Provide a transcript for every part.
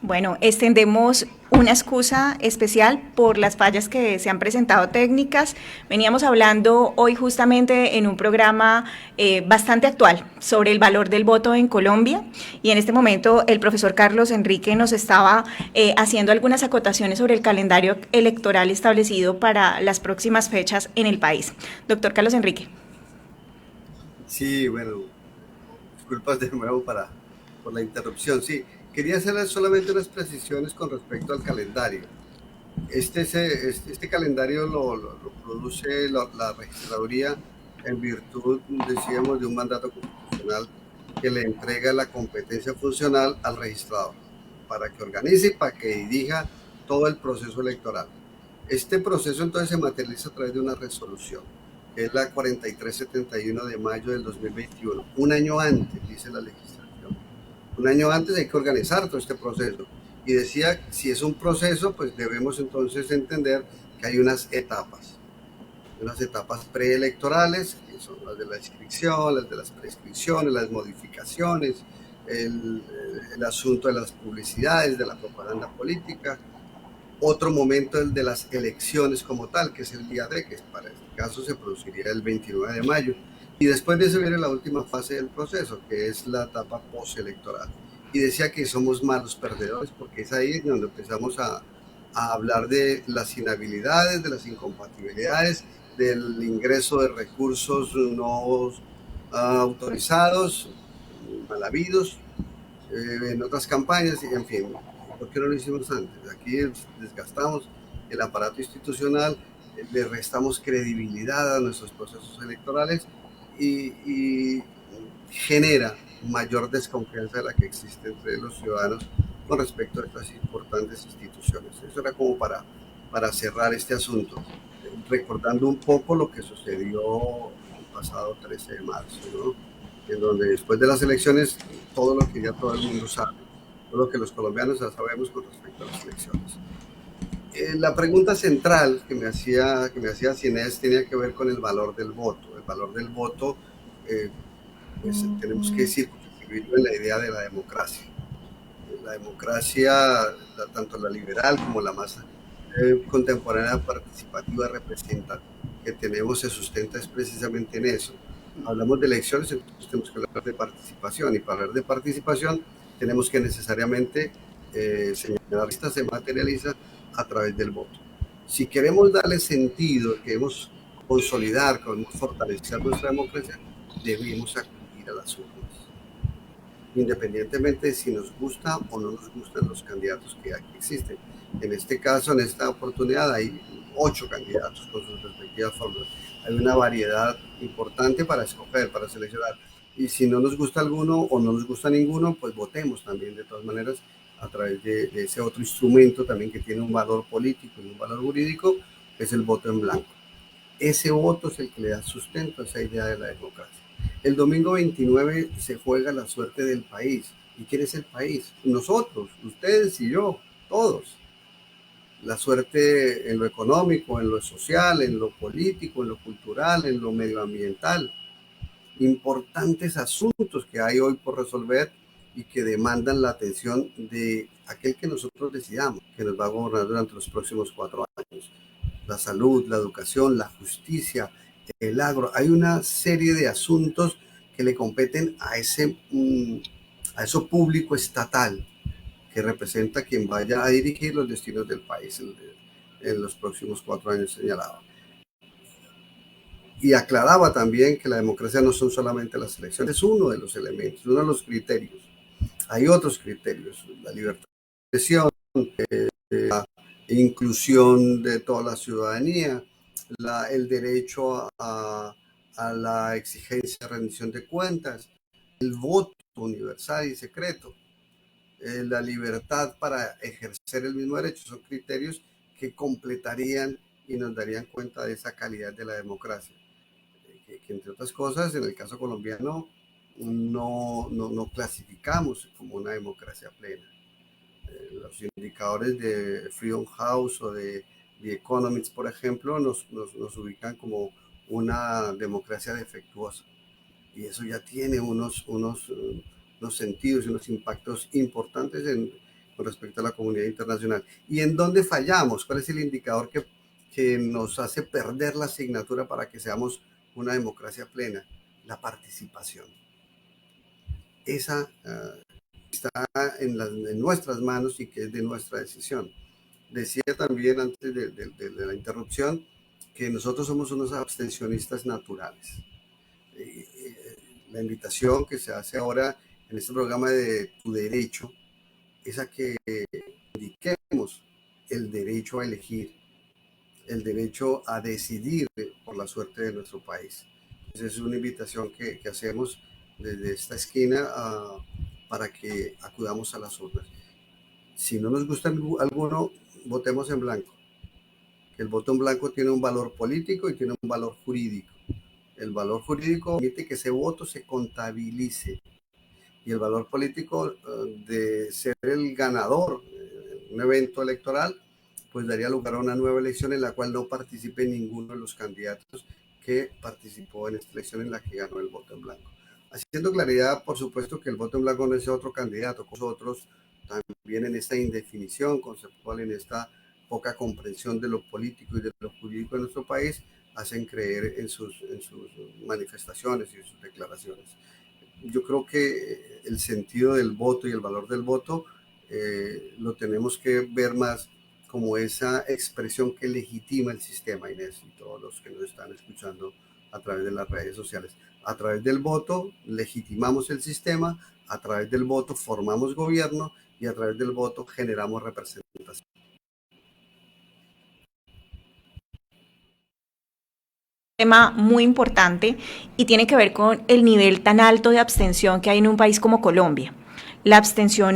Bueno, extendemos una excusa especial por las fallas que se han presentado técnicas. Veníamos hablando hoy justamente en un programa bastante actual sobre el valor del voto en Colombia y en este momento el profesor Carlos Enrique nos estaba haciendo algunas acotaciones sobre el calendario electoral establecido para las próximas fechas en el país. Doctor Carlos Enrique. Sí, bueno, disculpas de nuevo por la interrupción. Sí, quería hacer solamente unas precisiones con respecto al calendario. Este calendario lo produce la registraduría en virtud, decíamos, de un mandato constitucional que le entrega la competencia funcional al registrador para que organice y para que dirija todo el proceso electoral. Este proceso entonces se materializa a través de una resolución, que es la 4371 de mayo del 2021, un año antes, dice la legislación. Un año antes hay que organizar todo este proceso. Y decía, si es un proceso, pues debemos entonces entender que hay unas etapas preelectorales, que son las de la inscripción, las de las prescripciones, las modificaciones, el asunto de las publicidades, de la propaganda política. Otro momento el de las elecciones como tal, que es el día D, que para este caso se produciría el 29 de mayo. Y después de eso viene la última fase del proceso, que es la etapa postelectoral. Y decía que somos malos perdedores, porque es ahí donde empezamos a hablar de las inhabilidades, de las incompatibilidades, del ingreso de recursos no autorizados, mal habidos, en otras campañas, y en fin, ¿por qué no lo hicimos antes? Aquí desgastamos el aparato institucional, le restamos credibilidad a nuestros procesos electorales y genera mayor desconfianza de la que existe entre los ciudadanos con respecto a estas importantes instituciones. Eso era como para cerrar este asunto, recordando un poco lo que sucedió el pasado 13 de marzo, ¿no? En donde después de las elecciones, todo lo que ya todo el mundo sabe, todo lo que los colombianos ya sabemos con respecto a las elecciones. La pregunta central que me hacía Ginés tenía que ver con el valor del voto. El valor del voto, pues tenemos que circunscribirlo en la idea de la democracia. La democracia, tanto la liberal como la más contemporánea, participativa, representativa que tenemos, se sustenta es precisamente en eso. Hablamos de elecciones, entonces tenemos que hablar de participación, y para hablar de participación tenemos que necesariamente señalar que esta se materializa a través del voto. Si queremos darle sentido, queremos consolidar, queremos fortalecer nuestra democracia, debemos acudir a las urnas, independientemente de si nos gusta o no nos gustan los candidatos que aquí existen. En este caso, en esta oportunidad, hay 8 candidatos con sus respectivas fórmulas. Hay una variedad importante para escoger, para seleccionar. Y si no nos gusta alguno o no nos gusta ninguno, pues votemos también de todas maneras a través de ese otro instrumento también que tiene un valor político y un valor jurídico, que es el voto en blanco. Ese voto es el que le da sustento a esa idea de la democracia. El domingo 29 se juega la suerte del país. ¿Y quién es el país? Nosotros, ustedes y yo, todos. La suerte en lo económico, en lo social, en lo político, en lo cultural, en lo medioambiental. Importantes asuntos que hay hoy por resolver y que demandan la atención de aquel que nosotros decidamos, que nos va a gobernar durante los próximos 4 años. La salud, la educación, la justicia, el agro. Hay una serie de asuntos que le competen a eso público estatal que representa quien vaya a dirigir los destinos del país en los próximos 4 años, señalaba. Y aclaraba también que la democracia no son solamente las elecciones, es uno de los elementos, uno de los criterios. Hay otros criterios, la libertad de expresión, la inclusión de toda la ciudadanía, el derecho a la exigencia de rendición de cuentas, el voto universal y secreto, la libertad para ejercer el mismo derecho. Son criterios que completarían y nos darían cuenta de esa calidad de la democracia. Que entre otras cosas, en el caso colombiano, no clasificamos como una democracia plena. Los indicadores de Freedom House o de The Economist, por ejemplo, nos ubican como una democracia defectuosa. Y eso ya tiene unos sentidos y unos impactos importantes con respecto a la comunidad internacional. ¿Y en dónde fallamos? ¿Cuál es el indicador que nos hace perder la asignatura para que seamos una democracia plena? La participación. Esa está en nuestras manos y que es de nuestra decisión. Decía también antes de la interrupción que nosotros somos unos abstencionistas naturales. La invitación que se hace ahora en este programa de Tu Derecho es a que indiquemos el derecho a elegir, el derecho a decidir por la suerte de nuestro país. Entonces es una invitación que hacemos desde esta esquina para que acudamos a las urnas. Si no nos gusta alguno, votemos en blanco. El voto en blanco tiene un valor político y tiene un valor jurídico. El valor jurídico permite que ese voto se contabilice y el valor político de ser el ganador de un evento electoral, pues daría lugar a una nueva elección en la cual no participe ninguno de los candidatos que participó en esta elección en la que ganó el voto en blanco. Haciendo claridad, por supuesto, que el voto en blanco no es otro candidato, nosotros también en esta indefinición conceptual, en esta poca comprensión de lo político y de lo jurídico en nuestro país, hacen creer en sus manifestaciones y en sus declaraciones. Yo creo que el sentido del voto y el valor del voto lo tenemos que ver más como esa expresión que legitima el sistema, Inés, y todos los que nos están escuchando a través de las redes sociales. A través del voto legitimamos el sistema, a través del voto formamos gobierno y a través del voto generamos representación. Tema muy importante y tiene que ver con el nivel tan alto de abstención que hay en un país como Colombia. ¿La abstención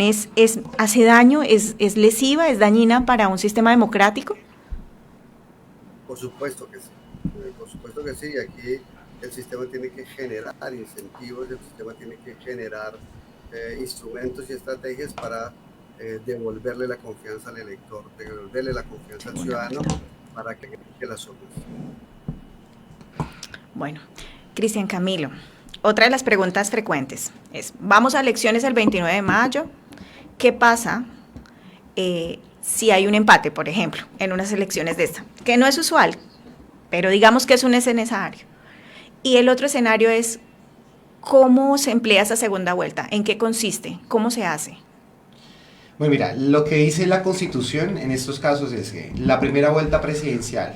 hace daño, es lesiva, es dañina para un sistema democrático? Por supuesto que sí, por supuesto que sí. Aquí el sistema tiene que generar incentivos, el sistema tiene que generar instrumentos y estrategias para devolverle la confianza al elector, devolverle la confianza al ciudadano para que las urnas. Bueno, Cristian Camilo, otra de las preguntas frecuentes es, vamos a elecciones el 29 de mayo, ¿qué pasa si hay un empate, por ejemplo, en unas elecciones de esta? Que no es usual, pero digamos que es un escenario. Y el otro escenario es, ¿cómo se emplea esa segunda vuelta? ¿En qué consiste? ¿Cómo se hace? Bueno, mira, lo que dice la Constitución en estos casos es que la primera vuelta presidencial,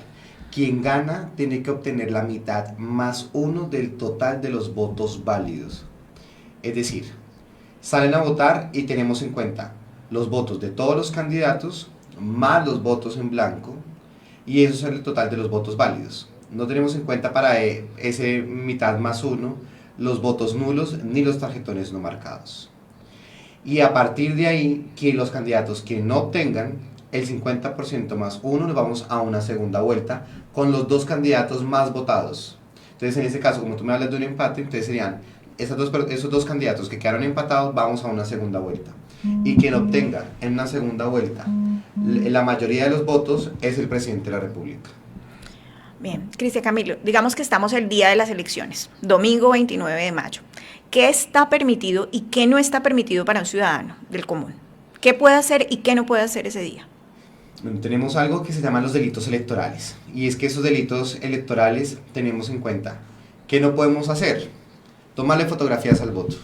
quien gana tiene que obtener la mitad más uno del total de los votos válidos. Es decir, salen a votar y tenemos en cuenta los votos de todos los candidatos más los votos en blanco y eso es el total de los votos válidos. No tenemos en cuenta para ese mitad más uno los votos nulos ni los tarjetones no marcados. Y a partir de ahí, que los candidatos que no obtengan el 50% más uno, nos vamos a una segunda vuelta con los dos candidatos más votados. Entonces, en este caso, como tú me hablas de un empate, entonces serían esos dos candidatos que quedaron empatados, vamos a una segunda vuelta. Y quien obtenga en una segunda vuelta la mayoría de los votos es el presidente de la República. Bien, Cristian Camilo, digamos que estamos el día de las elecciones, domingo 29 de mayo. ¿Qué está permitido y qué no está permitido para un ciudadano del común? ¿Qué puede hacer y qué no puede hacer ese día? Bueno, tenemos algo que se llaman los delitos electorales. Y es que esos delitos electorales tenemos en cuenta que no podemos hacer. Tomarle fotografías al voto.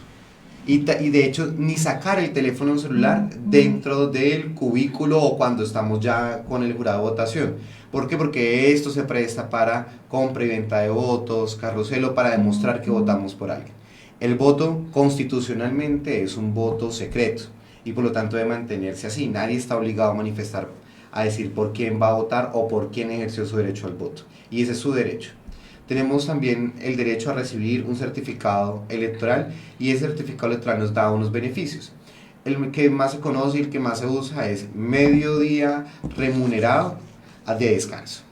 Y de hecho, ni sacar el teléfono celular dentro del cubículo o cuando estamos ya con el jurado de votación. ¿Por qué? Porque esto se presta para compra y venta de votos, carrusel o para demostrar que votamos por alguien. El voto constitucionalmente es un voto secreto y por lo tanto debe mantenerse así. Nadie está obligado a manifestar, a decir por quién va a votar o por quién ejerció su derecho al voto. Y ese es su derecho. Tenemos también el derecho a recibir un certificado electoral y ese certificado electoral nos da unos beneficios. El que más se conoce y el que más se usa es medio día remunerado de descanso.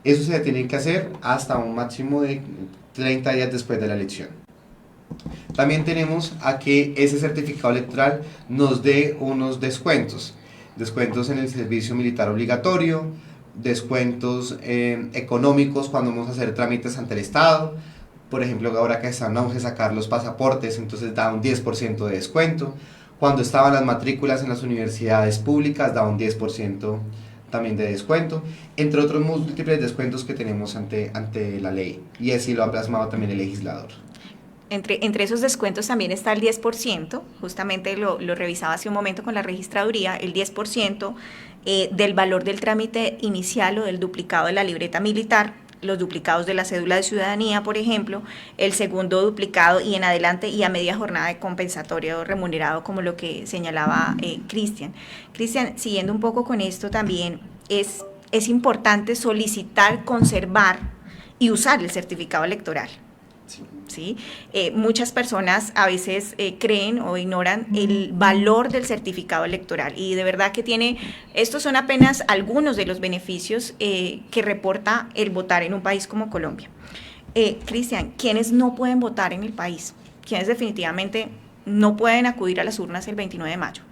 Eso se tiene que hacer hasta un máximo de 30 días después de la elección. También tenemos a que ese certificado electoral nos dé unos descuentos en el servicio militar obligatorio, descuentos económicos cuando vamos a hacer trámites ante el Estado. Por ejemplo, ahora que están a sacar los pasaportes, entonces da un 10% de descuento. Cuando estaban las matrículas en las universidades públicas, daba un 10% también de descuento, entre otros múltiples descuentos que tenemos ante la ley, y así lo ha plasmado también el legislador. Entre esos descuentos también está el 10%, justamente lo revisaba hace un momento con la registraduría, el 10% del valor del trámite inicial o del duplicado de la libreta militar, los duplicados de la cédula de ciudadanía, por ejemplo, el segundo duplicado y en adelante y a media jornada de compensatorio remunerado, como lo que señalaba Cristian. Cristian, siguiendo un poco con esto también, es importante solicitar, conservar y usar el certificado electoral. Sí. ¿Sí? Muchas personas a veces creen o ignoran el valor del certificado electoral y de verdad que estos son apenas algunos de los beneficios que reporta el votar en un país como Colombia. Cristian, ¿quiénes no pueden votar en el país? ¿Quiénes definitivamente no pueden acudir a las urnas el 29 de mayo?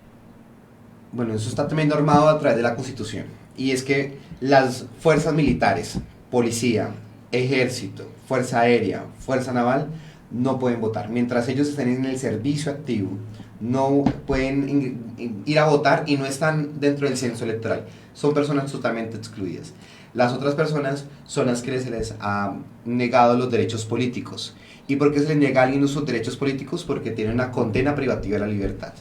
Bueno, eso está también normado a través de la Constitución, y es que las fuerzas militares, policía, ejército, fuerza aérea, fuerza naval, no pueden votar. Mientras ellos estén en el servicio activo, no pueden ir a votar y no están dentro del censo electoral. Son personas totalmente excluidas. Las otras personas son las que se les ha negado los derechos políticos. ¿Y por qué se les niega a alguien sus derechos políticos? Porque tiene una condena privativa de la libertad.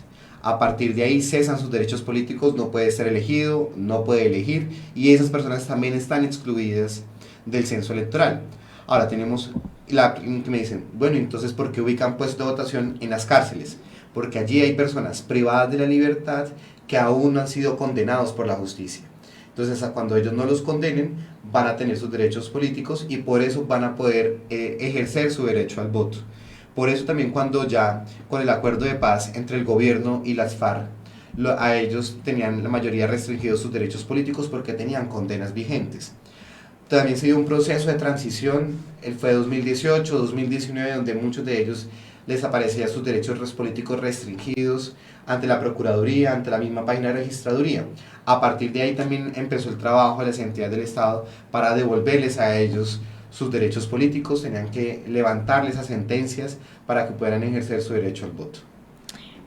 A partir de ahí cesan sus derechos políticos, no puede ser elegido, no puede elegir, y esas personas también están excluidas del censo electoral. Ahora tenemos que me dicen, bueno, entonces ¿por qué ubican puestos de votación en las cárceles? Porque allí hay personas privadas de la libertad que aún no han sido condenados por la justicia. Entonces, cuando ellos no los condenen, van a tener sus derechos políticos y por eso van a poder ejercer su derecho al voto. Por eso también cuando ya con el acuerdo de paz entre el gobierno y las FARC, a ellos tenían la mayoría restringidos sus derechos políticos porque tenían condenas vigentes. También se dio un proceso de transición, fue 2018, 2019, donde muchos de ellos les aparecían sus derechos políticos restringidos ante la Procuraduría, ante la misma página de registraduría. A partir de ahí también empezó el trabajo de las entidades del Estado para devolverles a ellos sus derechos políticos, tenían que levantarles esas sentencias para que puedan ejercer su derecho al voto.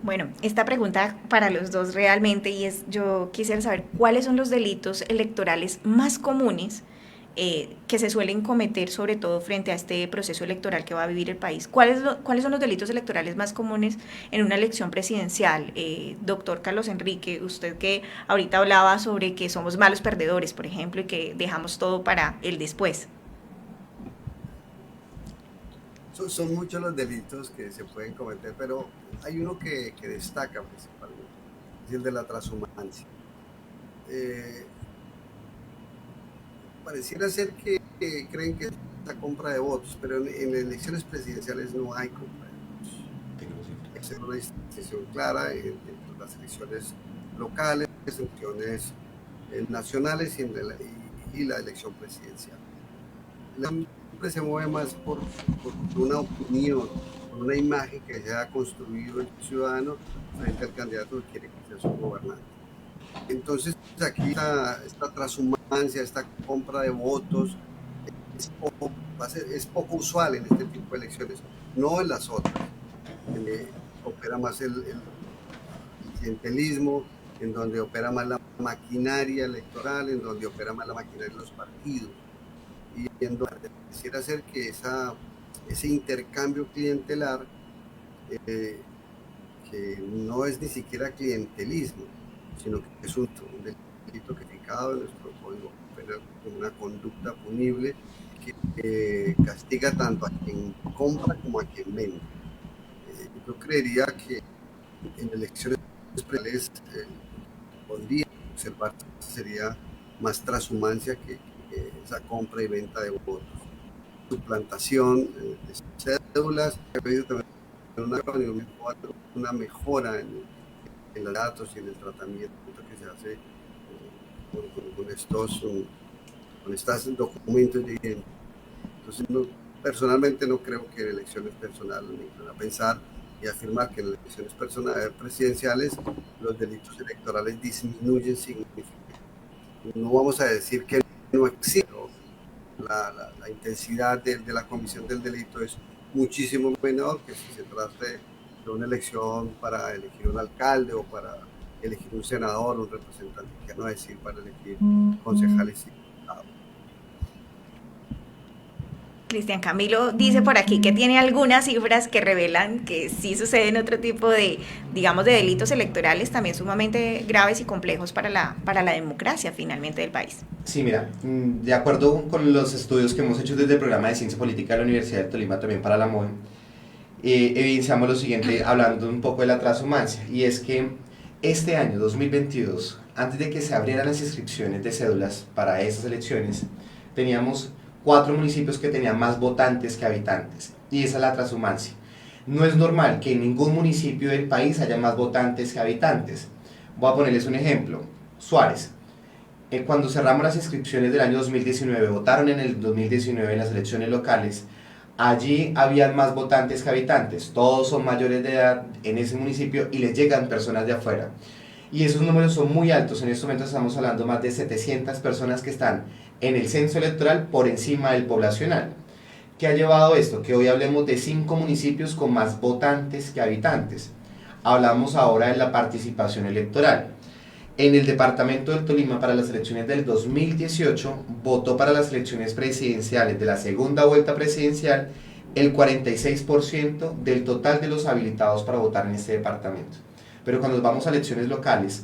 Bueno, esta pregunta para los dos realmente yo quisiera saber cuáles son los delitos electorales más comunes que se suelen cometer, sobre todo frente a este proceso electoral que va a vivir el país. ¿Cuáles son los delitos electorales más comunes en una elección presidencial? Doctor Carlos Enrique, usted que ahorita hablaba sobre que somos malos perdedores, por ejemplo, y que dejamos todo para el después. Son muchos los delitos que se pueden cometer, pero hay uno que destaca principalmente, es el de la transhumancia. Pareciera ser que creen que es la compra de votos, pero en elecciones presidenciales no hay compra de votos. Hay que hacer una distinción clara entre las elecciones locales, elecciones nacionales y la elección presidencial. Siempre se mueve más por una opinión, por una imagen que se ha construido el ciudadano frente al candidato que quiere que sea su gobernante. Entonces aquí esta transhumancia, esta compra de votos es poco usual en este tipo de elecciones, no en las otras. Opera más el clientelismo, en donde opera más la maquinaria electoral, en donde opera más la maquinaria de los partidos, y en donde quisiera hacer que ese intercambio clientelar, que no es ni siquiera clientelismo, sino que es un delito tipificado en nuestro código penal como una conducta punible que castiga tanto a quien compra como a quien vende. Yo creería que en elecciones presidenciales podría observar sería más transhumancia que esa compra y venta de votos. Suplantación de cédulas, ha habido también una mejora en los datos y en el tratamiento que se hace con estos documentos de identidad. Entonces, personalmente no creo que en elecciones personales me van a pensar y afirmar que en elecciones presidenciales los delitos electorales disminuyen significativamente. No vamos a decir que no existe. La intensidad de la comisión del delito es muchísimo menor que si se trata de una elección para elegir un alcalde o para elegir un senador, un representante, ya no decir para elegir concejales y diputados. Cristian Camilo dice por aquí que tiene algunas cifras que revelan que sí suceden otro tipo de, digamos, de delitos electorales también sumamente graves y complejos para la democracia finalmente del país. Sí, mira, de acuerdo con los estudios que hemos hecho desde el programa de Ciencia Política de la Universidad de Tolima, también para la MOE, evidenciamos lo siguiente hablando un poco de la transhumancia, y es que este año 2022, antes de que se abrieran las inscripciones de cédulas para esas elecciones, teníamos 4 municipios que tenían más votantes que habitantes, y esa es la transhumancia. No es normal que en ningún municipio del país haya más votantes que habitantes. Voy a ponerles un ejemplo. Suárez. Cuando cerramos las inscripciones del año 2019, votaron en el 2019 en las elecciones locales, allí habían más votantes que habitantes, todos son mayores de edad en ese municipio y les llegan personas de afuera. Y esos números son muy altos, en este momento estamos hablando más de 700 personas que están en el censo electoral por encima del poblacional. ¿Qué ha llevado esto? Que hoy hablemos de 5 municipios con más votantes que habitantes. Hablamos ahora de la participación electoral. En el departamento del Tolima, para las elecciones del 2018, votó para las elecciones presidenciales de la segunda vuelta presidencial el 46% del total de los habilitados para votar en este departamento. Pero cuando vamos a elecciones locales,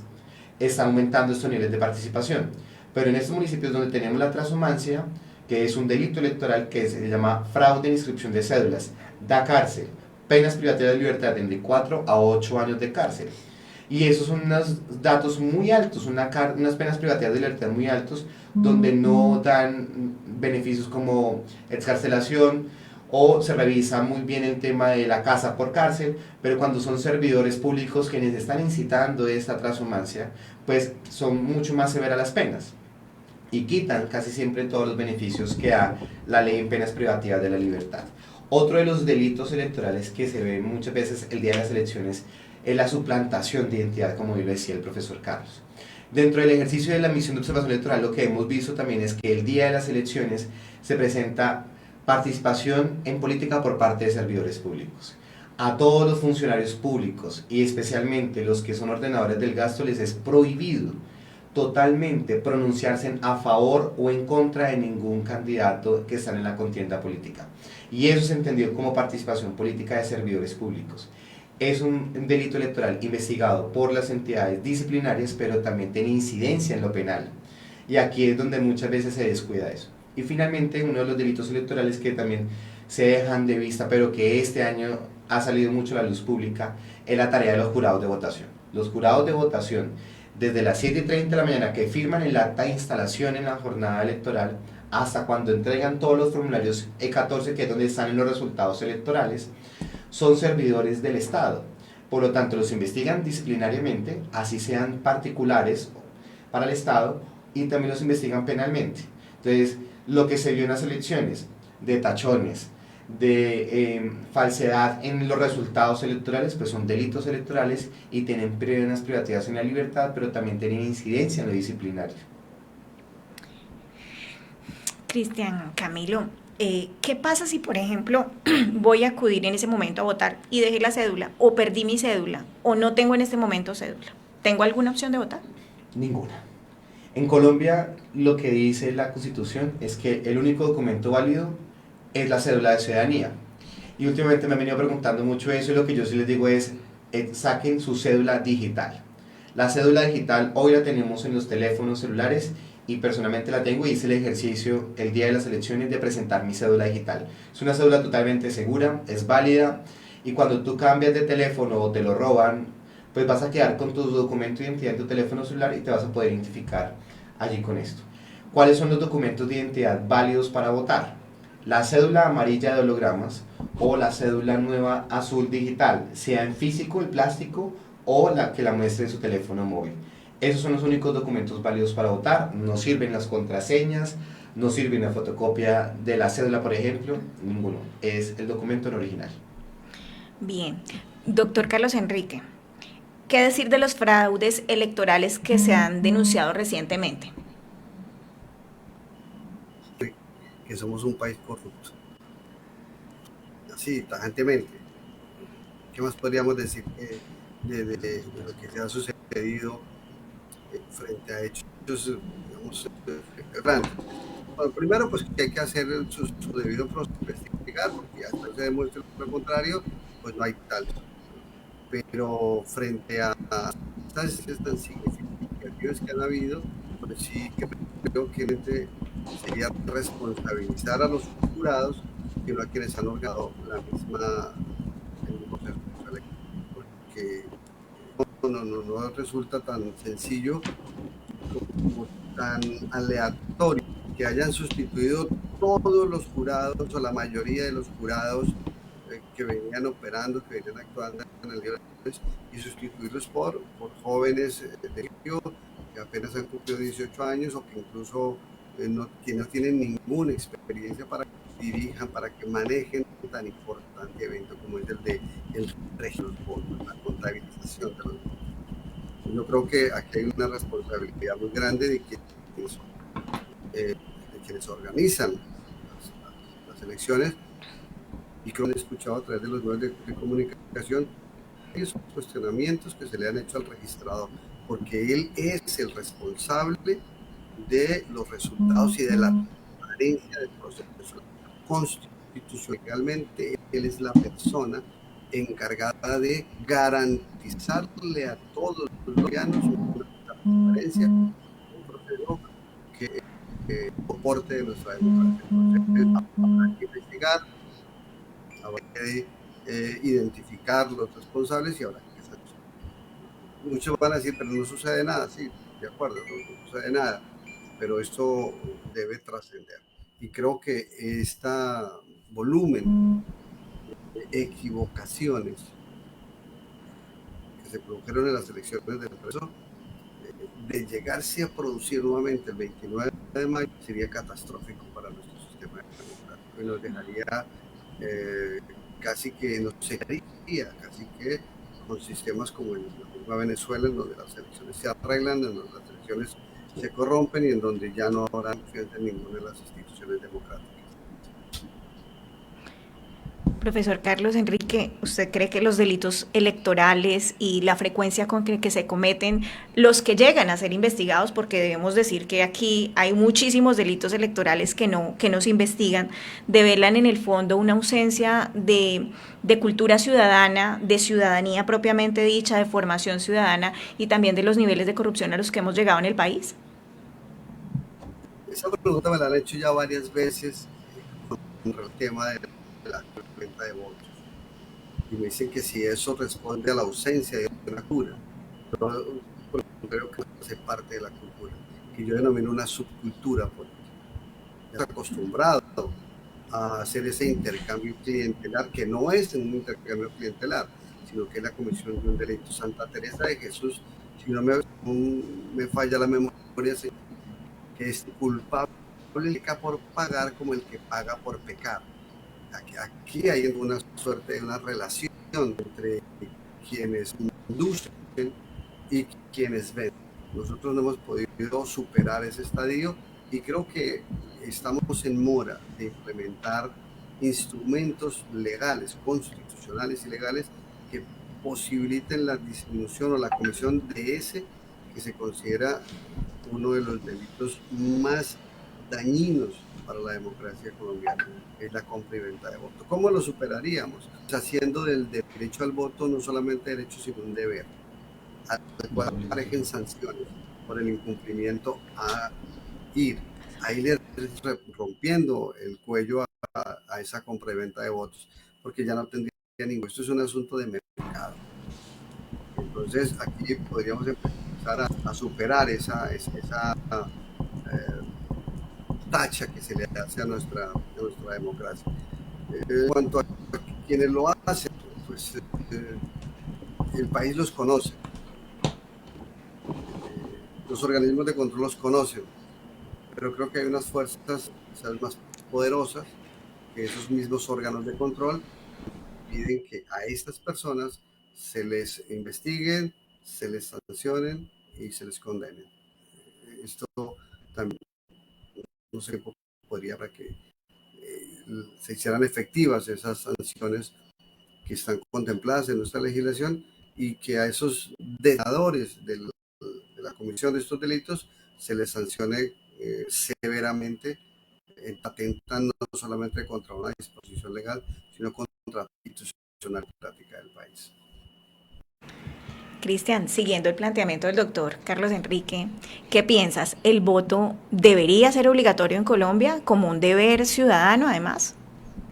están aumentando estos niveles de participación. Pero en estos municipios donde tenemos la transhumancia, que es un delito electoral que se llama fraude en inscripción de cédulas, da cárcel, penas privativas de libertad de 4 a 8 años de cárcel. Y esos son unos datos muy altos, unas penas privativas de libertad muy altos, donde no dan beneficios como excarcelación, o se revisa muy bien el tema de la casa por cárcel, pero cuando son servidores públicos quienes están incitando esta transhumancia, pues son mucho más severas las penas y quitan casi siempre todos los beneficios que da la ley en penas privativas de la libertad. Otro de los delitos electorales que se ve muchas veces el día de las elecciones es la suplantación de identidad, como yo le decía el profesor Carlos. Dentro del ejercicio de la misión de observación electoral, lo que hemos visto también es que el día de las elecciones se presenta participación en política por parte de servidores públicos. A todos los funcionarios públicos y especialmente los que son ordenadores del gasto les es prohibido totalmente pronunciarse a favor o en contra de ningún candidato que está en la contienda política. Y eso es entendido como participación política de servidores públicos. Es un delito electoral investigado por las entidades disciplinarias, pero también tiene incidencia en lo penal. Y aquí es donde muchas veces se descuida eso. Y finalmente, uno de los delitos electorales que también se dejan de vista, pero que este año ha salido mucho a la luz pública, es la tarea de los jurados de votación. Los jurados de votación, desde las 7:30 de la mañana que firman el acta de instalación en la jornada electoral, hasta cuando entregan todos los formularios E14, que es donde están los resultados electorales, son servidores del Estado. Por lo tanto, los investigan disciplinariamente, así sean particulares para el Estado, y también los investigan penalmente. Entonces, lo que se vio en las elecciones, de tachones, de falsedad en los resultados electorales, pues son delitos electorales y tienen penas privativas en la libertad, pero también tienen incidencia en lo disciplinario. Cristian Camilo, ¿qué pasa si, por ejemplo, voy a acudir en ese momento a votar y dejé la cédula, o perdí mi cédula, o no tengo en este momento cédula? ¿Tengo alguna opción de votar? Ninguna. En Colombia, lo que dice la Constitución es que el único documento válido es la cédula de ciudadanía. Y últimamente me han venido preguntando mucho eso, y lo que yo sí les digo es, saquen su cédula digital. La cédula digital hoy la tenemos en los teléfonos celulares, y personalmente la tengo y hice el ejercicio el día de las elecciones de presentar mi cédula digital. Es una cédula totalmente segura, es válida, y cuando tú cambias de teléfono o te lo roban, pues vas a quedar con tu documento de identidad en tu teléfono celular y te vas a poder identificar allí con esto. ¿Cuáles son los documentos de identidad válidos para votar? La cédula amarilla de hologramas o la cédula nueva azul digital, sea en físico, el plástico, o la que la muestre en su teléfono móvil. Esos son los únicos documentos válidos para votar. No sirven las contraseñas, no sirve una fotocopia de la cédula, por ejemplo, ninguno. Es el documento en original. Bien. Doctor Carlos Enrique, ¿qué decir de los fraudes electorales que se han denunciado recientemente? Que somos un país corrupto. Así, tajantemente. ¿Qué más podríamos decir de lo que se ha sucedido frente a hechos, digamos, grandes? Bueno, primero, pues que hay que hacer su debido proceso, investigar, porque hasta que se demuestre lo contrario, pues no hay tal. Pero frente a estas tan significativas que han habido, pues sí creo que sería responsabilizar a los jurados y no a quienes han organizado el mismo proceso electoral, porque no resulta tan sencillo como tan aleatorio que hayan sustituido todos los jurados o la mayoría de los jurados que venían operando, que venían actuando en el día y sustituirlos por jóvenes que apenas han cumplido 18 años o que incluso que no tienen ninguna experiencia para que dirijan, para que manejen un tan importante evento como es el de el registro de los votos, la contabilización de los votos. Yo creo que aquí hay una responsabilidad muy grande de quienes organizan las elecciones, y creo que han escuchado a través de los medios de comunicación esos cuestionamientos que se le han hecho al registrador, porque él es el responsable de los resultados y de la transparencia del proceso constitucionalmente. Él es la persona encargada de garantizarle a todos los colombianos una transparencia, un proceso que soporte de nuestra democracia. Entonces, habrá que investigar, habrá que identificar los responsables y habrá que sancionar. Muchos van a decir, pero no sucede nada. Sí, de acuerdo, no sucede nada, pero esto debe trascender. Y creo que este volumen de equivocaciones que se produjeron en las elecciones del proceso, de llegarse a producir nuevamente el 29 de mayo, sería catastrófico para nuestro sistema democrático y nos dejaría casi que con sistemas como en la misma Venezuela, en donde las elecciones se arreglan, en donde las elecciones se corrompen y en donde ya no habrá confianza en ninguna de las instituciones democráticas. Profesor Carlos Enrique, ¿usted cree que los delitos electorales y la frecuencia con que se cometen, los que llegan a ser investigados, porque debemos decir que aquí hay muchísimos delitos electorales que no se investigan, develan en el fondo una ausencia de cultura ciudadana, de ciudadanía propiamente dicha, de formación ciudadana y también de los niveles de corrupción a los que hemos llegado en el país? Esa pregunta me la han hecho ya varias veces con el tema de la cuenta de votos. Y me dicen que si eso responde a la ausencia de una cultura. Yo creo que hace parte de la cultura, que yo denomino una subcultura política. Ya acostumbrado a hacer ese intercambio clientelar, que no es un intercambio clientelar, sino que es la comisión de un delito. Santa Teresa de Jesús, si no me falla la memoria, que es culpable por pagar como el que paga por pecar. Aquí hay una suerte de una relación entre quienes inducen y quienes ven. Nosotros no hemos podido superar ese estadio y creo que estamos en mora de implementar instrumentos legales, constitucionales y legales que posibiliten la disminución o la comisión de ese que se considera uno de los delitos más dañinos para la democracia colombiana, es la compra y venta de voto. ¿Cómo lo superaríamos? Haciendo del derecho al voto no solamente derecho, sino un deber, al cual aparejen sanciones por el incumplimiento a ir rompiendo el cuello a esa compra y venta de votos, porque ya no tendría ningún. Esto es un asunto de mercado. Entonces aquí podríamos empezar a superar esa tacha que se le hace a nuestra democracia. En cuanto a quienes lo hacen, pues el país los conoce, los organismos de control los conocen, pero creo que hay unas fuerzas quizás más poderosas que esos mismos órganos de control piden que a estas personas se les investiguen, se les sancionen y se les condenen. Esto también no sé podría para que se hicieran efectivas esas sanciones que están contempladas en nuestra legislación y que a esos delatores de la comisión de estos delitos se les sancione severamente, atentan no solamente contra una disposición legal, sino contra la institucional práctica del país. Cristian, siguiendo el planteamiento del doctor Carlos Enrique, ¿qué piensas? ¿El voto debería ser obligatorio en Colombia como un deber ciudadano además?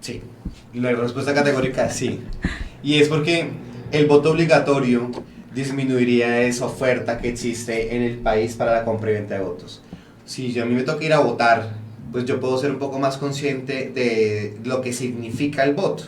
Sí, la respuesta categórica es sí. Y es porque el voto obligatorio disminuiría esa oferta que existe en el país para la compra y venta de votos. Si a mí me toca ir a votar, pues yo puedo ser un poco más consciente de lo que significa el voto.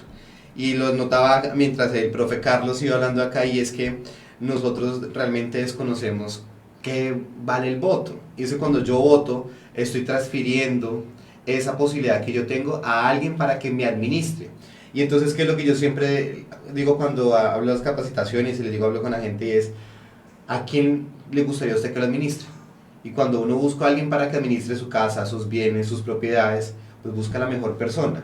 Y lo notaba mientras el profe Carlos iba hablando acá, y es que nosotros realmente desconocemos qué vale el voto. Y es que cuando yo voto, estoy transfiriendo esa posibilidad que yo tengo a alguien para que me administre. Y entonces, ¿qué es lo que yo siempre digo cuando hablo de las capacitaciones y les digo, hablo con la gente? Y es, ¿a quién le gustaría a usted que lo administre? Y cuando uno busca a alguien para que administre su casa, sus bienes, sus propiedades, pues busca a la mejor persona.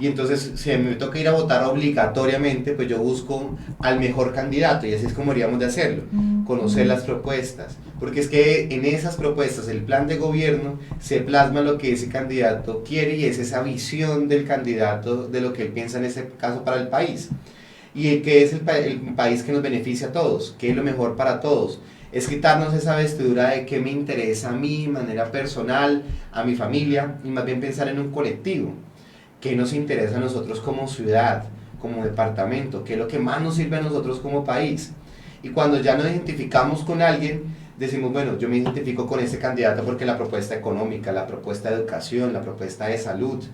Y entonces, si me toca ir a votar obligatoriamente, pues yo busco al mejor candidato, y así es como deberíamos de hacerlo, conocer las propuestas, porque es que en esas propuestas, el plan de gobierno, se plasma lo que ese candidato quiere, y es esa visión del candidato de lo que él piensa en ese caso para el país, y que es el país que nos beneficia a todos, que es lo mejor para todos. Es quitarnos esa vestidura de qué me interesa a mí, de manera personal, a mi familia, y más bien pensar en un colectivo. ¿Qué nos interesa a nosotros como ciudad, como departamento? ¿Qué es lo que más nos sirve a nosotros como país? Y cuando ya nos identificamos con alguien, decimos, bueno, yo me identifico con ese candidato porque la propuesta económica, la propuesta de educación, la propuesta de salud,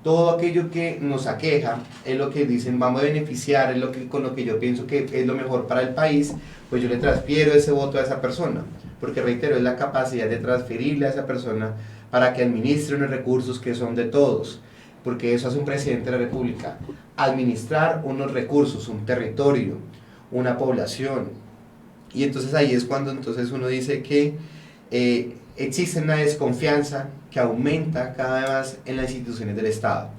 todo aquello que nos aqueja es lo que dicen vamos a beneficiar, es lo que, con lo que yo pienso que es lo mejor para el país, pues yo le transfiero ese voto a esa persona, porque reitero, es la capacidad de transferirle a esa persona para que administre unos recursos que son de todos, porque eso hace un presidente de la República, administrar unos recursos, un territorio, una población. Y entonces ahí es cuando entonces uno dice que existe una desconfianza que aumenta cada vez más en las instituciones del Estado.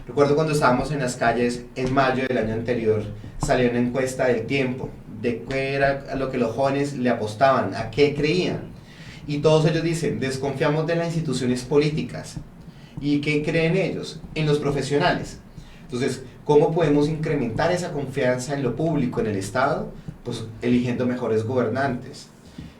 Recuerdo cuando estábamos en las calles en mayo del año anterior, salió una encuesta del Tiempo de qué era lo que los jóvenes le apostaban, a qué creían. Y todos ellos dicen, desconfiamos de las instituciones políticas. ¿Y qué creen ellos? En los profesionales. Entonces, ¿cómo podemos incrementar esa confianza en lo público, en el Estado? Pues eligiendo mejores gobernantes,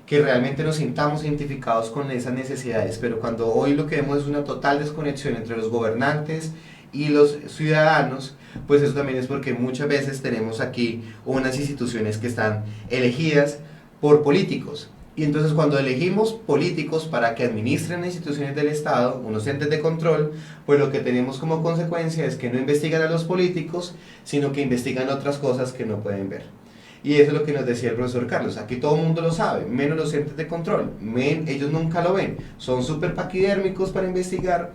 que realmente nos sintamos identificados con esas necesidades, pero cuando hoy lo que vemos es una total desconexión entre los gobernantes y los ciudadanos, pues eso también es porque muchas veces tenemos aquí unas instituciones que están elegidas por políticos. Y entonces cuando elegimos políticos para que administren las instituciones del Estado, unos entes de control, pues lo que tenemos como consecuencia es que no investigan a los políticos, sino que investigan otras cosas que no pueden ver. Y eso es lo que nos decía el profesor Carlos, aquí todo el mundo lo sabe, menos los entes de control, ellos nunca lo ven, son súper paquidérmicos para investigar,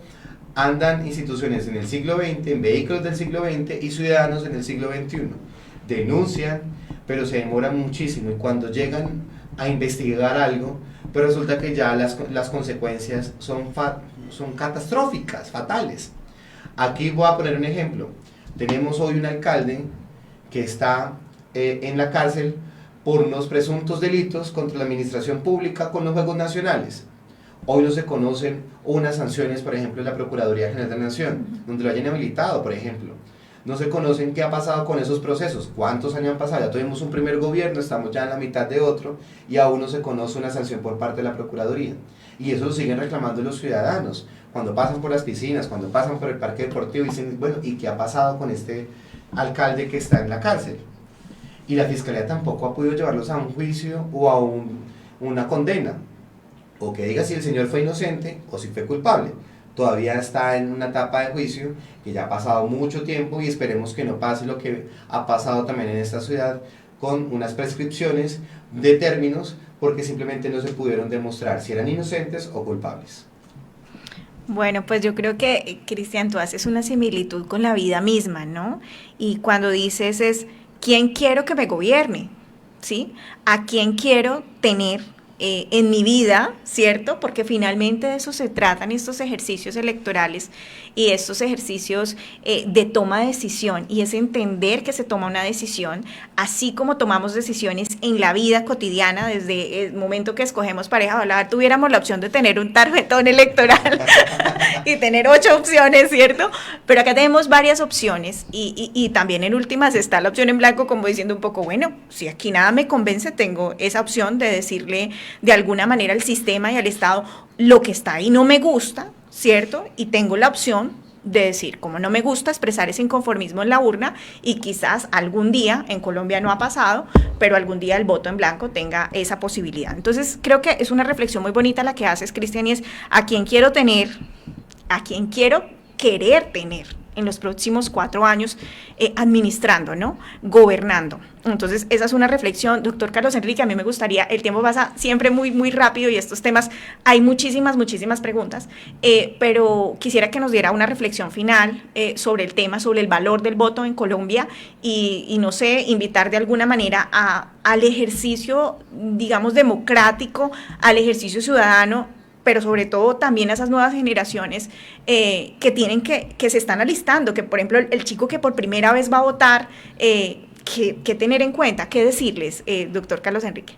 andan instituciones en el siglo XX, en vehículos del siglo XX y ciudadanos en el siglo XXI, denuncian, pero se demoran muchísimo, y cuando llegan a investigar algo, pero resulta que ya las consecuencias son catastróficas, fatales. Aquí voy a poner un ejemplo. Tenemos hoy un alcalde que está en la cárcel por unos presuntos delitos contra la administración pública con los Juegos Nacionales. Hoy no se conocen unas sanciones, por ejemplo, en la Procuraduría General de la Nación, donde lo hayan habilitado, por ejemplo. No se conocen qué ha pasado con esos procesos, cuántos años han pasado, ya tuvimos un primer gobierno, estamos ya en la mitad de otro, y aún no se conoce una sanción por parte de la Procuraduría. Y eso lo siguen reclamando los ciudadanos, cuando pasan por las piscinas, cuando pasan por el parque deportivo, y dicen, bueno, ¿y qué ha pasado con este alcalde que está en la cárcel? Y la Fiscalía tampoco ha podido llevarlos a un juicio o a una condena, o que diga si el señor fue inocente o si fue culpable. Todavía está en una etapa de juicio que ya ha pasado mucho tiempo, y esperemos que no pase lo que ha pasado también en esta ciudad con unas prescripciones de términos porque simplemente no se pudieron demostrar si eran inocentes o culpables. Bueno, pues yo creo que, Cristian, tú haces una similitud con la vida misma, ¿no? Y cuando dices es, ¿quién quiero que me gobierne? ¿Sí? ¿A quién quiero tener en mi vida, ¿cierto? Porque finalmente de eso se tratan estos ejercicios electorales y estos ejercicios de toma de decisión, y es entender que se toma una decisión, así como tomamos decisiones en la vida cotidiana, desde el momento que escogemos pareja, ojalá tuviéramos la opción de tener un tarjetón electoral y tener 8 opciones, ¿cierto? Pero acá tenemos varias opciones y también en últimas está la opción en blanco, como diciendo un poco, bueno, si aquí nada me convence, tengo esa opción de decirle de alguna manera al sistema y al Estado lo que está ahí no me gusta, ¿cierto? Y tengo la opción de decir, como no me gusta, expresar ese inconformismo en la urna, y quizás algún día, en Colombia no ha pasado, pero algún día el voto en blanco tenga esa posibilidad. Entonces creo que es una reflexión muy bonita la que haces, Cristian, y es a quién quiero tener, a quién quiero querer tener en los próximos 4 años administrando, ¿no? Gobernando. Entonces, esa es una reflexión. Doctor Carlos Enrique, a mí me gustaría, el tiempo pasa siempre muy, muy rápido y estos temas, hay muchísimas, muchísimas preguntas, pero quisiera que nos diera una reflexión final sobre el tema, sobre el valor del voto en Colombia y no sé, invitar de alguna manera al ejercicio, digamos, democrático, al ejercicio ciudadano, pero sobre todo también a esas nuevas generaciones que tienen que se están alistando, que por ejemplo el chico que por primera vez va a votar, que tener en cuenta, qué decirles, doctor Carlos Enrique.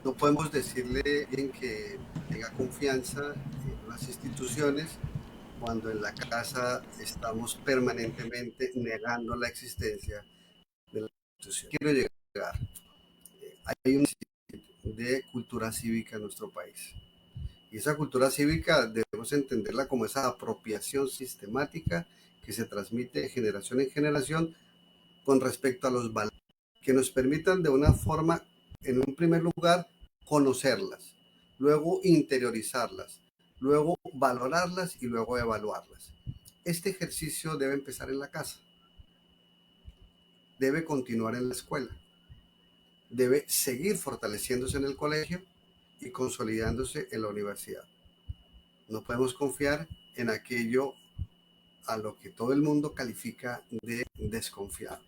No podemos decirle bien que tenga confianza en las instituciones cuando en la casa estamos permanentemente negando la existencia de la institución. Quiero llegar, hay un de cultura cívica en nuestro país. Y esa cultura cívica debemos entenderla como esa apropiación sistemática que se transmite de generación en generación con respecto a los valores, que nos permitan de una forma, en un primer lugar, conocerlas, luego interiorizarlas, luego valorarlas y luego evaluarlas. Este ejercicio debe empezar en la casa, debe continuar en la escuela, debe seguir fortaleciéndose en el colegio y consolidándose en la universidad. No podemos confiar en aquello a lo que todo el mundo califica de desconfiado,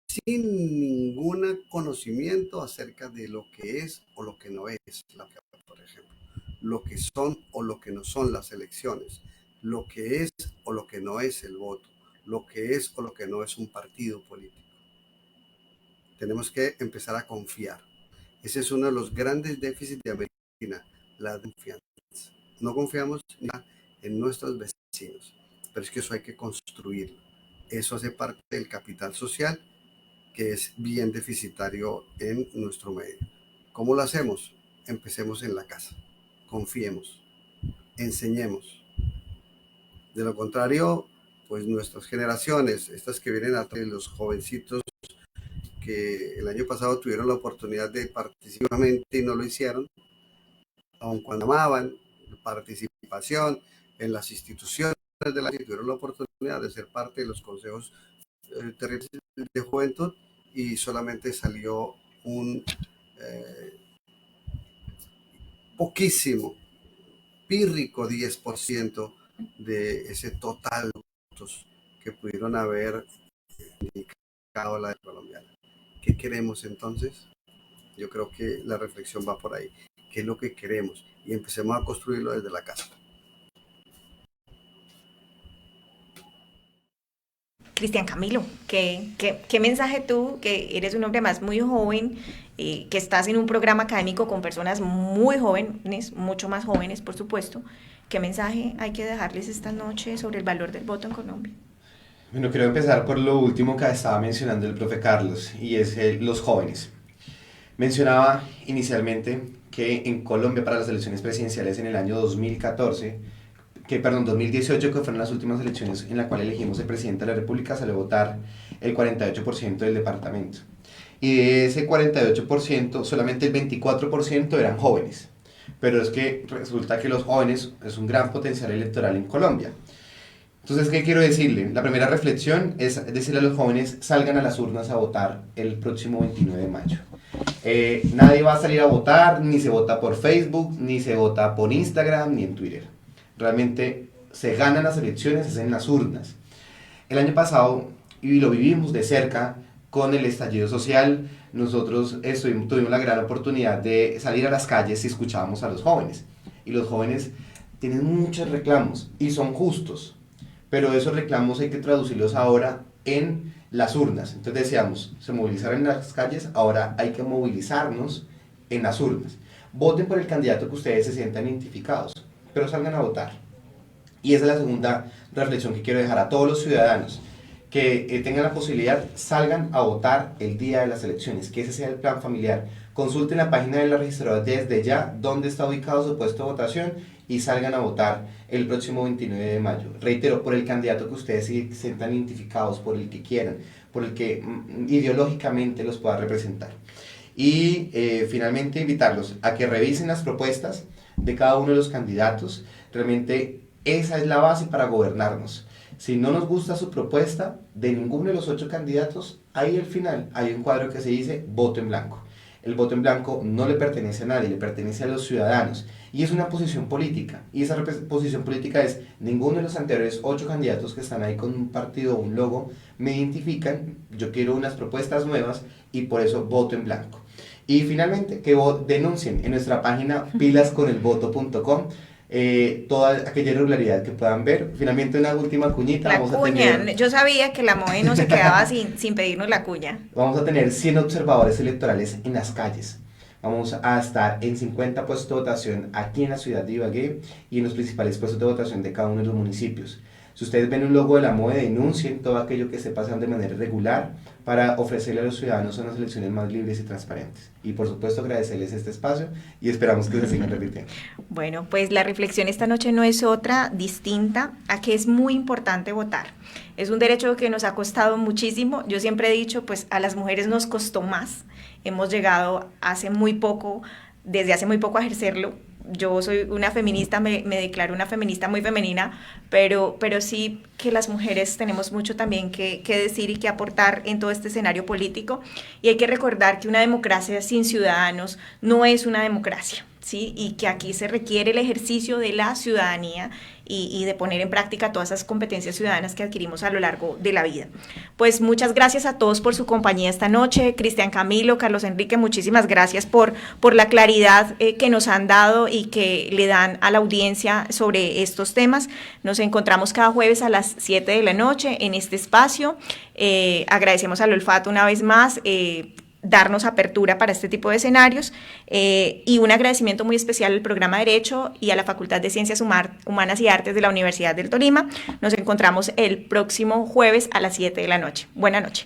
sin ningún conocimiento acerca de lo que es o lo que no es la política, por ejemplo, lo que son o lo que no son las elecciones, lo que es o lo que no es el voto, lo que es o lo que no es un partido político. Tenemos que empezar a confiar. Ese es uno de los grandes déficits de América Latina, la confianza. No confiamos en nuestros vecinos, pero es que eso hay que construirlo. Eso hace parte del capital social que es bien deficitario en nuestro medio. ¿Cómo lo hacemos? Empecemos en la casa, confiemos, enseñemos. De lo contrario, pues nuestras generaciones, estas que vienen atrás, los jovencitos que el año pasado tuvieron la oportunidad de participar y no lo hicieron, aun cuando amaban participación en las instituciones de la que tuvieron la oportunidad de ser parte de los consejos territoriales de juventud, y solamente salió un poquísimo, pírrico 10% de ese total de votos que pudieron haber indicado la colombiana. ¿Qué queremos entonces? Yo creo que la reflexión va por ahí. ¿Qué es lo que queremos? Y empecemos a construirlo desde la casa. Cristian Camilo, ¿qué mensaje tú, que eres un hombre más muy joven, que estás en un programa académico con personas muy jóvenes, mucho más jóvenes, por supuesto, qué mensaje hay que dejarles esta noche sobre el valor del voto en Colombia? Bueno, quiero empezar por lo último que estaba mencionando el profe Carlos, y es los jóvenes. Mencionaba inicialmente que en Colombia para las elecciones presidenciales en el año 2018, que fueron las últimas elecciones en las cuales elegimos el presidente de la República, salió a votar el 48% del departamento. Y de ese 48%, solamente el 24% eran jóvenes. Pero es que resulta que los jóvenes es un gran potencial electoral en Colombia. Entonces, ¿qué quiero decirle? La primera reflexión es decirle a los jóvenes: salgan a las urnas a votar el próximo 29 de mayo. Nadie va a salir a votar, ni se vota por Facebook, ni se vota por Instagram, ni en Twitter. Realmente se ganan las elecciones, es en las urnas. El año pasado, y lo vivimos de cerca, con el estallido social, nosotros tuvimos la gran oportunidad de salir a las calles y escuchábamos a los jóvenes. Y los jóvenes tienen muchos reclamos y son justos, pero esos reclamos hay que traducirlos ahora en las urnas. Entonces decíamos, se movilizaron en las calles, ahora hay que movilizarnos en las urnas. Voten por el candidato que ustedes se sientan identificados, pero salgan a votar. Y esa es la segunda reflexión que quiero dejar a todos los ciudadanos, que tengan la posibilidad, salgan a votar el día de las elecciones, que ese sea el plan familiar. Consulten la página de la registradora desde ya dónde está ubicado su puesto de votación y salgan a votar el próximo 29 de mayo. Reitero, por el candidato que ustedes se sientan identificados, por el que quieran, por el que ideológicamente los pueda representar. Y finalmente invitarlos a que revisen las propuestas de cada uno de los candidatos. Realmente esa es la base para gobernarnos. Si no nos gusta su propuesta de ninguno de los 8 candidatos, ahí al final hay un cuadro que se dice voto en blanco. El voto en blanco no le pertenece a nadie, le pertenece a los ciudadanos. Y es una posición política. Y esa posición política es, ninguno de los anteriores 8 candidatos que están ahí con un partido o un logo me identifican, yo quiero unas propuestas nuevas y por eso voto en blanco. Y finalmente, que denuncien en nuestra página pilasconelvoto.com toda aquella irregularidad que puedan ver. Finalmente, una última cuñita. La cuña, yo sabía que la MOE no se quedaba sin pedirnos la cuña. Vamos a tener 100 observadores electorales en las calles. Vamos a estar en 50 puestos de votación aquí en la ciudad de Ibagué y en los principales puestos de votación de cada uno de los municipios. Si ustedes ven un logo de la MOE, denuncien todo aquello que esté pasando de manera irregular para ofrecerle a los ciudadanos unas elecciones más libres y transparentes. Y por supuesto agradecerles este espacio y esperamos que se sigan repitiendo. Bueno, pues la reflexión esta noche no es otra distinta a que es muy importante votar. Es un derecho que nos ha costado muchísimo. Yo siempre he dicho, pues a las mujeres nos costó más. Hemos llegado desde hace muy poco a ejercerlo. Yo soy una feminista, me declaro una feminista muy femenina, pero sí que las mujeres tenemos mucho también que decir y que aportar en todo este escenario político. Y hay que recordar que una democracia sin ciudadanos no es una democracia, ¿sí? Y que aquí se requiere el ejercicio de la ciudadanía y de poner en práctica todas esas competencias ciudadanas que adquirimos a lo largo de la vida. Pues muchas gracias a todos por su compañía esta noche. Cristian Camilo, Carlos Enrique, muchísimas gracias por la claridad que nos han dado y que le dan a la audiencia sobre estos temas. Nos encontramos cada jueves a las 7 de la noche en este espacio. Agradecemos al Olfato una vez más darnos apertura para este tipo de escenarios y un agradecimiento muy especial al programa Derecho y a la Facultad de Ciencias Humanas y Artes de la Universidad del Tolima. Nos encontramos el próximo jueves a las 7 de la noche. Buenas noches.